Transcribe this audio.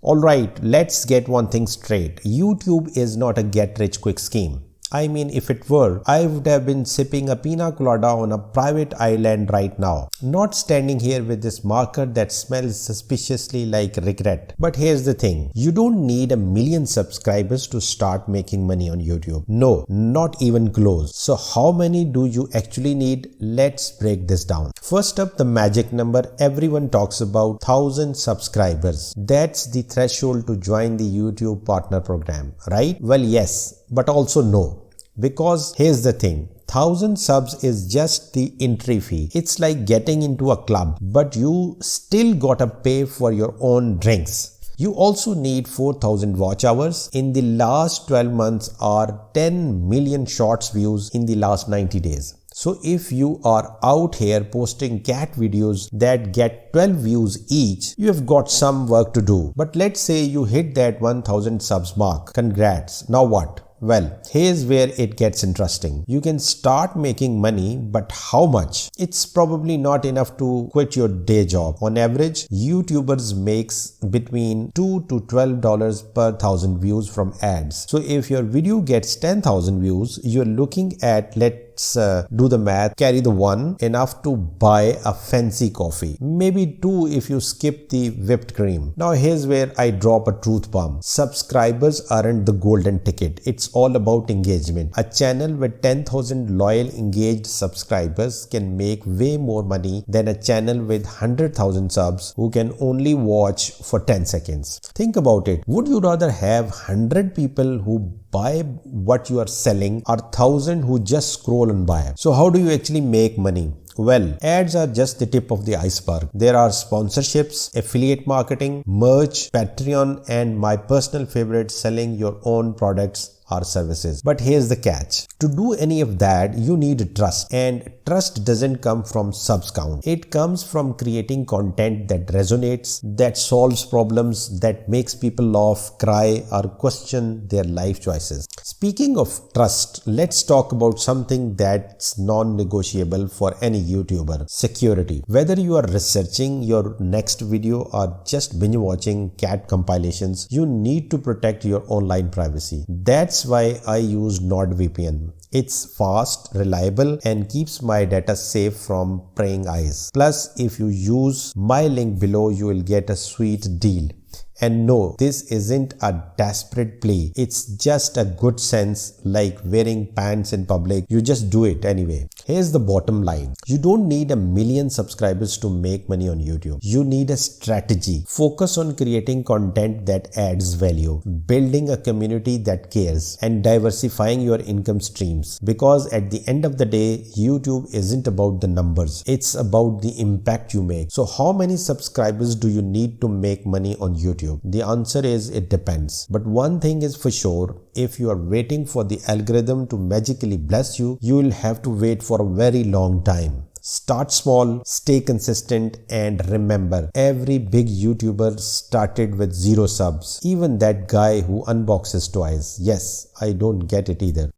Alright, let's get one thing straight. YouTube is not a get-rich-quick scheme. I mean, if it were, I would have been sipping a pina colada on a private island right now, not standing here with this marker that smells suspiciously like regret. But here's the thing, you don't need 1 million subscribers to start making money on YouTube. No, not even close. So how many do you actually need? Let's break this down. First up, the magic number everyone talks about, 1,000 subscribers. That's the threshold to join the YouTube partner program, right? Well, yes, but also no. Because here's the thing, 1,000 subs is just the entry fee. It's like getting into a club, but you still gotta pay for your own drinks. You also need 4,000 watch hours in the last 12 months or 10 million shorts views in the last 90 days. So if you are out here posting cat videos that get 12 views each, you have got some work to do. But let's say you hit that 1,000 subs mark. Congrats. Now what? Well, here's where it gets interesting. You can start making money, but how much? It's probably not enough to quit your day job. On average, YouTubers makes between $2 to $12 per 1,000 views from ads. So if your video gets 10,000 views, you're looking at, let's do the math, carry the 1, enough to buy a fancy coffee. Maybe 2 if you skip the whipped cream. Now here's where I drop a truth bomb. Subscribers aren't the golden ticket. It's all about engagement. A channel with 10,000 loyal engaged subscribers can make way more money than a channel with 100,000 subs who can only watch for 10 seconds. Think about it. Would you rather have 100 people who buy what you are selling or 1,000 who just scroll and buy? So how do you actually make money? Well, ads are just the tip of the iceberg. There are sponsorships, affiliate marketing, merch, Patreon, and my personal favorite, selling your own products or services. But here's the catch. To do any of that, you need trust, and trust doesn't come from subs count. It comes from creating content that resonates, that solves problems, that makes people laugh, cry, or question their life choices. Speaking of trust, let's talk about something that's non-negotiable for any YouTuber: security. Whether you are researching your next video or just binge watching cat compilations, you need to protect your online privacy. That's why I use NordVPN. It's fast, reliable, and keeps my data safe from prying eyes. Plus, if you use my link below, you will get a sweet deal. And no, this isn't a desperate plea. It's just a good sense, like wearing pants in public. You just do it anyway. Here's the bottom line. You don't need 1 million subscribers to make money on YouTube. You need a strategy. Focus on creating content that adds value, building a community that cares, and diversifying your income streams. Because at the end of the day, YouTube isn't about the numbers. It's about the impact you make. So how many subscribers do you need to make money on YouTube? The answer is it depends. But one thing is for sure, if you are waiting for the algorithm to magically bless you, you will have to wait for a very long time. Start small, stay consistent, and remember, every big YouTuber started with 0 subs. Even that guy who unboxes toys. Yes, I don't get it either.